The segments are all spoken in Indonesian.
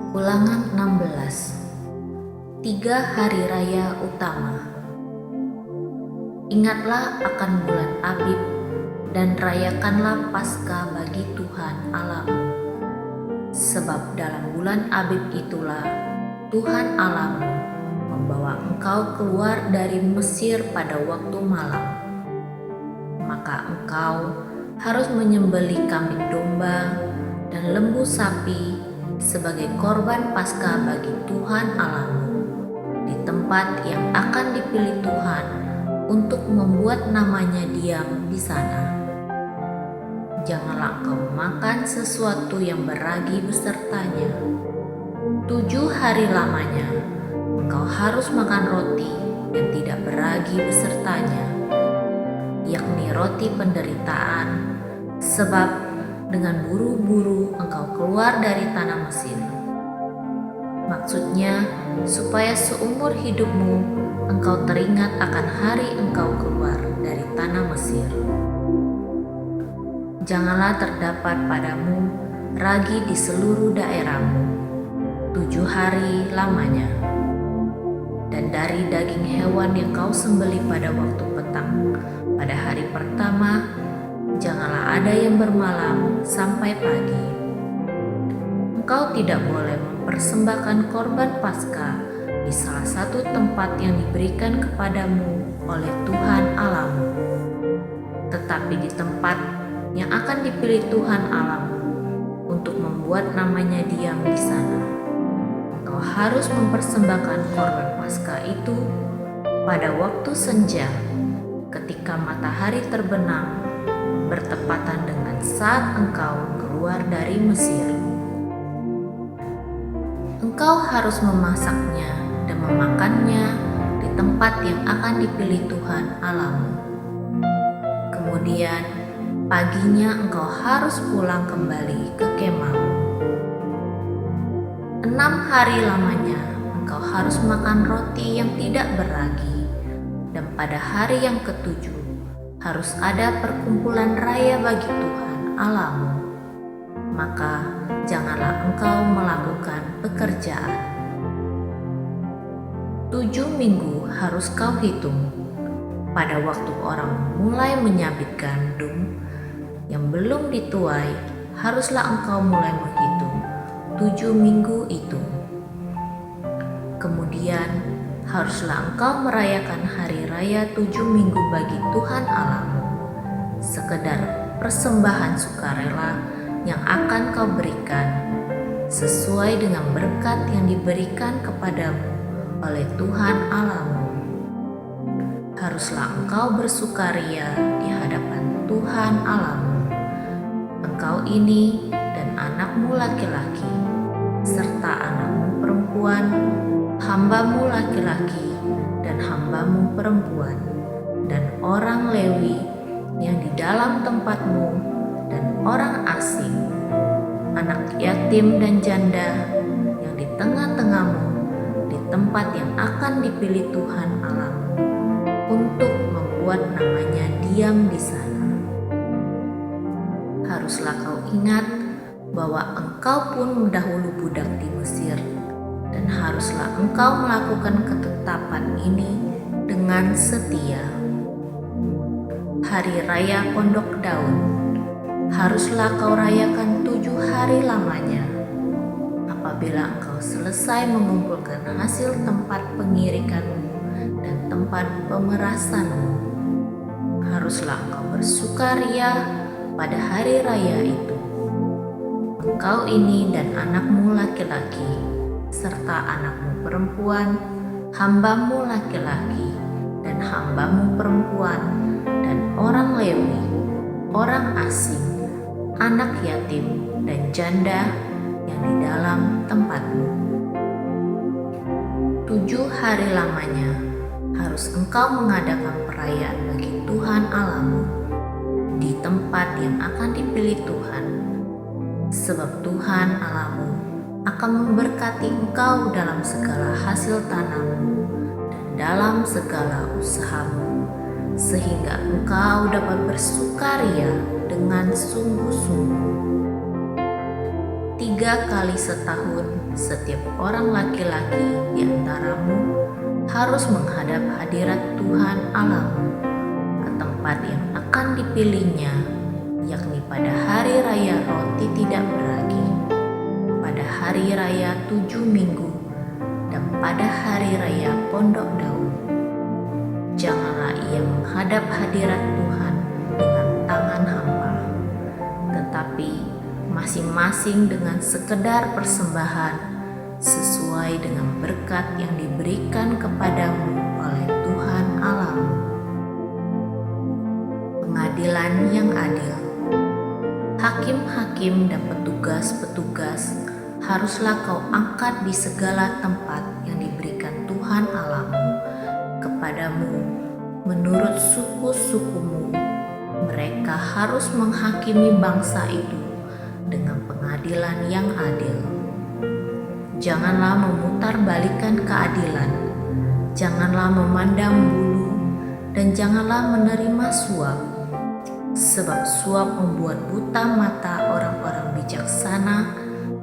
Ulangan 16. 3 hari raya utama. Ingatlah akan bulan Abib dan rayakanlah Paskah bagi Tuhan Allahmu. Sebab dalam bulan Abib itulah Tuhan Allahmu membawa engkau keluar dari Mesir pada waktu malam. Maka engkau harus menyembelih kambing domba dan lembu sapi sebagai korban Paskah bagi Tuhan Allahmu di tempat yang akan dipilih Tuhan untuk membuat namanya diam di sana. Janganlah engkau makan sesuatu yang beragi besertanya. 7 hari lamanya engkau harus makan roti yang tidak beragi besertanya, yakni roti penderitaan, sebab dengan buru-buru engkau keluar dari tanah Mesir. Maksudnya, supaya seumur hidupmu engkau teringat akan hari engkau keluar dari tanah Mesir. Janganlah terdapat padamu ragi di seluruh daerahmu 7 hari lamanya. Dan dari daging hewan yang kau sembelih pada waktu petang, pada hari pertama, janganlah ada yang bermalam sampai pagi. Engkau tidak boleh mempersembahkan korban Paskah di salah satu tempat yang diberikan kepadamu oleh Tuhan Allahmu, tetapi di tempat yang akan dipilih Tuhan Allahmu untuk membuat namanya diam di sana. Engkau harus mempersembahkan korban Paskah itu pada waktu senja, ketika matahari terbenam, bertepatan dengan saat engkau keluar dari Mesir. Engkau harus memasaknya dan memakannya di tempat yang akan dipilih Tuhan Allahmu. Kemudian paginya engkau harus pulang kembali ke kemahmu. 6 hari lamanya engkau harus makan roti yang tidak beragi, dan pada hari yang ketujuh harus ada perkumpulan raya bagi Tuhan Allahmu. Maka janganlah engkau melakukan pekerjaan. 7 minggu harus kau hitung. Pada waktu orang mulai menyabit gandum yang belum dituai, haruslah engkau mulai menghitung 7 minggu itu. Kemudian haruslah engkau merayakan hari raya 7 minggu bagi Tuhan Allahmu, sekedar persembahan sukarela yang akan kau berikan, sesuai dengan berkat yang diberikan kepadamu oleh Tuhan Allahmu. Haruslah engkau bersukaria di hadapan Tuhan Allahmu, engkau ini dan anakmu laki-laki, serta anakmu perempuan, hambamu laki-laki dan hambamu perempuan, dan orang Lewi yang di dalam tempatmu, dan orang asing, anak yatim dan janda yang di tengah-tengahmu, di tempat yang akan dipilih Tuhan Allahmu untuk membuat namanya diam di sana. Haruslah kau ingat bahwa engkau pun dahulu budak di Mesir, dan haruslah engkau melakukan ketetapan ini dengan setia. Hari Raya Pondok Daun haruslah kau rayakan 7 hari lamanya. Apabila engkau selesai mengumpulkan hasil tempat pengirikanmu dan tempat pemerasanmu, haruslah engkau bersukaria pada hari raya itu, engkau ini dan anakmu laki-laki, serta anakmu perempuan, hambamu laki-laki dan hambamu perempuan, dan orang Lewi, orang asing, anak yatim dan janda yang di dalam tempatmu. 7 hari lamanya harus engkau mengadakan perayaan bagi Tuhan Allahmu di tempat yang akan dipilih Tuhan, sebab Tuhan Allahmu akan memberkati engkau dalam segala hasil tanammu dan dalam segala usahamu, sehingga engkau dapat bersukaria dengan sungguh-sungguh. 3 kali setahun setiap orang laki-laki di antaramu harus menghadap hadirat Tuhan Allahmu ke tempat yang akan dipilihnya, yakni pada hari raya roti tidak beragi, pada hari raya 7 minggu, dan pada hari raya pondok daun. Janganlah ia menghadap hadirat Tuhan dengan tangan hampa, tetapi masing-masing dengan sekedar persembahan sesuai dengan berkat yang diberikan kepadamu oleh Tuhan Allahmu. Pengadilan yang adil. Hakim-hakim dan petugas-petugas haruslah kau angkat di segala tempat yang diberikan Tuhan Allahmu kepadamu menurut suku-sukumu. Mereka harus menghakimi bangsa itu dengan pengadilan yang adil. Janganlah memutarbalikkan keadilan, janganlah memandang bulu, dan janganlah menerima suap, sebab suap membuat buta mata orang-orang bijaksana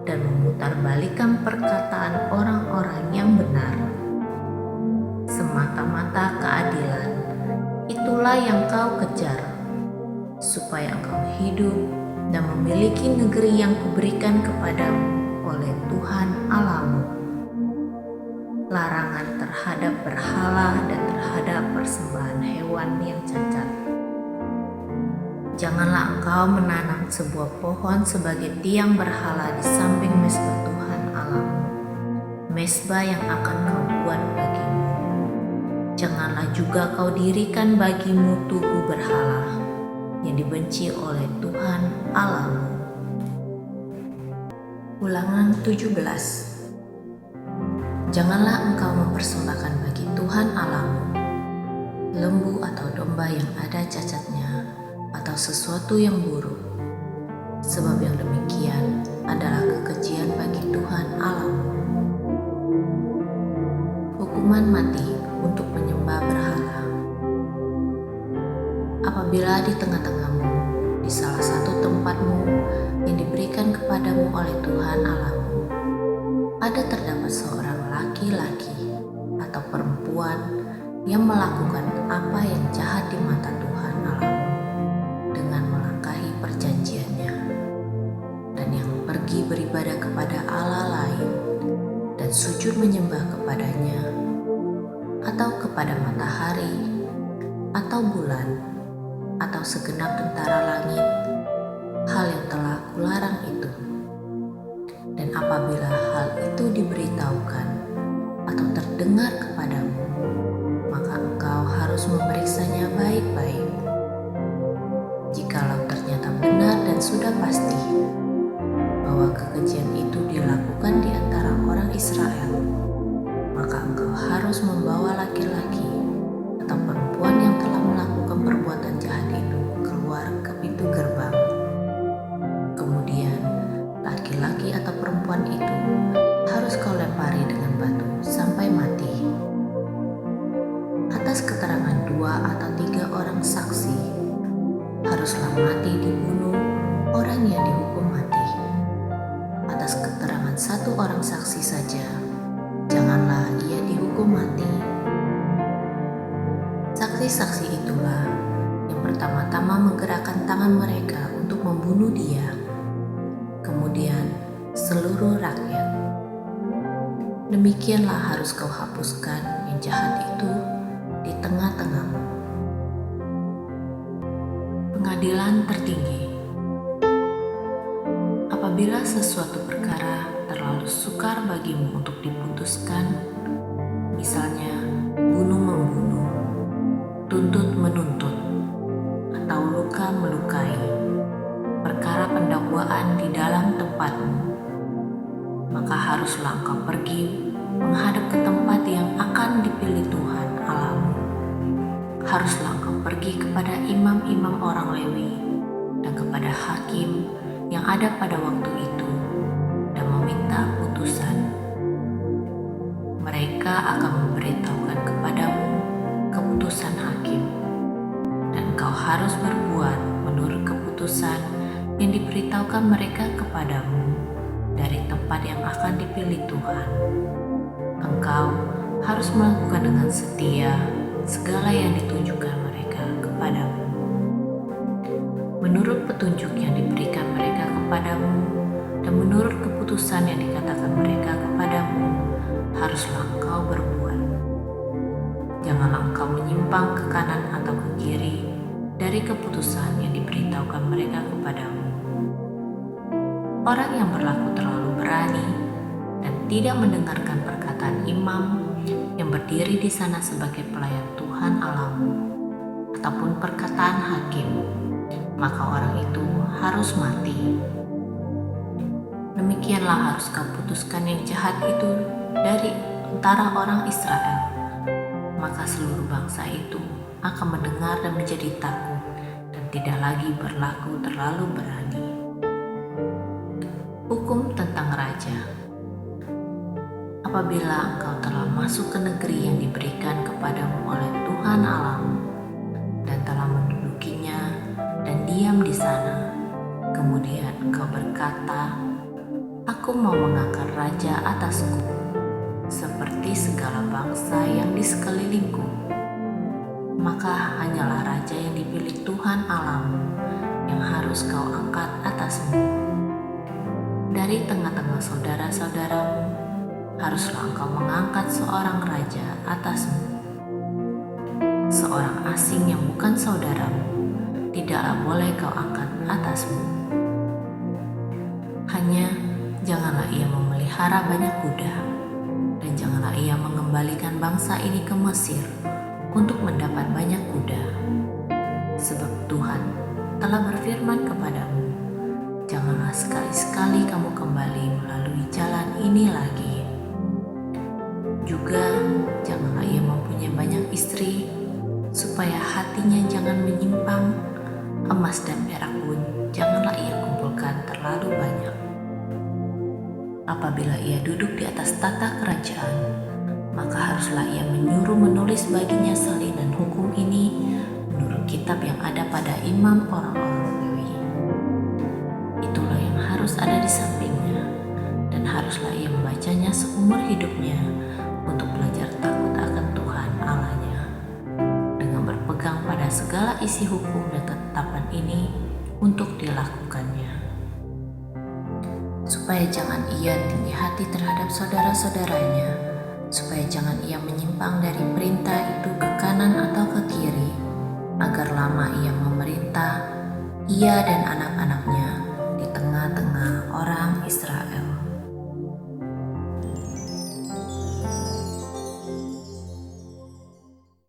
dan memutarbalikkan perkataan orang-orang yang benar. Semata-mata keadilan, itulah yang kau kejar, supaya engkau hidup dan memiliki negeri yang kuberikan kepadamu oleh Tuhan Allahmu. Larangan terhadap berhala dan terhadap persembahan hewan yang cacat. Janganlah engkau menanam sebuah pohon sebagai tiang berhala di samping mezbah Tuhan Allahmu, mezbah yang akan kau buat bagimu. Janganlah juga kau dirikan bagimu tugu berhala yang dibenci oleh Tuhan Allahmu. Ulangan 17. Janganlah engkau mempersembahkan bagi Tuhan Allahmu lembu atau domba yang ada cacatnya atau sesuatu yang buruk, sebab yang demikian adalah kekejian bagi Tuhan Allahmu. Hukuman mati untuk menyembah berhala. Apabila di tengah-tengahmu, di salah satu tempatmu yang diberikan kepadamu oleh Tuhan Allahmu, ada terdapat seorang laki-laki atau perempuan yang melakukan apa yang jahat di mata Tuhan Allahmu dengan melangkahi perjanjiannya, dan yang pergi beribadah kepada Allah lain dan sujud menyembah kepadanya, atau kepada matahari, atau bulan, atau segenap tentara langit, hal yang telah kularang itu. Dan apabila hal itu diberitahukan atau terdengar kepadamu, maka engkau harus memeriksanya baik-baik. Jikalau ternyata benar dan sudah pasti bahwa kekejian itu dilakukan di antara orang Israel, maka engkau harus membawa laki-laki atau perempuan yang telah melakukan perbuatan jahat itu keluar ke pintu gerbang. Kemudian laki-laki atau perempuan itu harus kau lempari dengan batu sampai mati. Atas keterangan 2 atau 3 orang saksi, haruslah mati dibunuh orang yang dihukum mati. Atas keterangan 1 orang saksi saja, janganlah ia dihukum mati. Saksi-saksi itulah yang pertama-tama menggerakkan tangan mereka untuk membunuh dia, kemudian seluruh rakyat. Demikianlah harus kau hapuskan yang jahat itu di tengah-tengahmu. Pengadilan tertinggi. Apabila sesuatu perkara terlalu sukar bagimu untuk diputuskan, misalnya bunuh-membunuh, tuntut menuntut, atau luka melukai, perkara pendakwaan di dalam tempatmu, maka haruslah engkau pergi menghadap ke tempat yang akan dipilih Tuhan Allahmu. Haruslah engkau pergi kepada imam-imam orang Lewi dan kepada hakim yang ada pada waktu itu dan meminta putusan. Mereka akan memberitahukan kepadamu keputusan hakim, dan kau harus berbuat menurut keputusan yang diberitahukan mereka kepadamu. dari tempat yang akan dipilih Tuhan. Engkau harus melakukan dengan setia segala yang ditunjukkan mereka kepadamu. Menurut petunjuk yang diberikan mereka kepadamu dan menurut keputusan yang dikatakan mereka kepadamu, haruslah engkau berbuat. Janganlah engkau menyimpang ke kanan atau ke kiri dari keputusan yang diberitahukan mereka kepadamu. Orang yang berlaku terlalu berani dan tidak mendengarkan perkataan imam yang berdiri di sana sebagai pelayan Tuhan Allahmu, ataupun perkataan hakim, maka orang itu harus mati. Demikianlah harus kau putuskan yang jahat itu dari antara orang Israel, maka seluruh bangsa itu akan mendengar dan menjadi takut dan tidak lagi berlaku terlalu berani. Hukum tentang raja. Apabila engkau telah masuk ke negeri yang diberikan kepadamu oleh Tuhan Allahmu dan telah mendudukinya dan diam di sana, kemudian engkau berkata, "Aku mau mengangkat raja atasku, seperti segala bangsa yang di sekelilingku," maka hanyalah raja yang dipilih Tuhan Allahmu yang harus kau angkat atasmu. Dari tengah-tengah saudara-saudaramu, haruslah engkau mengangkat seorang raja atasmu. Seorang asing yang bukan saudaramu tidaklah boleh kau angkat atasmu. Hanya janganlah ia memelihara banyak kuda, dan janganlah ia mengembalikan bangsa ini ke Mesir untuk mendapat banyak kuda. Sebab Tuhan telah berfirman kepadamu, janganlah sekali-sekali kamu kembali melalui jalan ini lagi. Juga janganlah ia mempunyai banyak istri, supaya hatinya jangan menyimpang. Emas dan perak pun janganlah ia kumpulkan terlalu banyak. Apabila ia duduk di atas tata kerajaan, maka haruslah ia menyuruh menulis baginya salinan hukum ini menurut kitab yang ada pada imam orang-orang Lewi. Itulah yang harus ada di sampingnya, dan haruslah ia membacanya seumur hidupnya untuk belajar takut akan Tuhan Allahnya, dengan berpegang pada segala isi hukum dan ketetapan ini untuk dilakukannya, supaya jangan ia tinggi hati terhadap saudara-saudaranya, supaya jangan ia menyimpang dari perintah itu ke kanan atau ke kiri, agar lama ia memerintah, ia dan anak-anaknya di tengah-tengah orang Israel.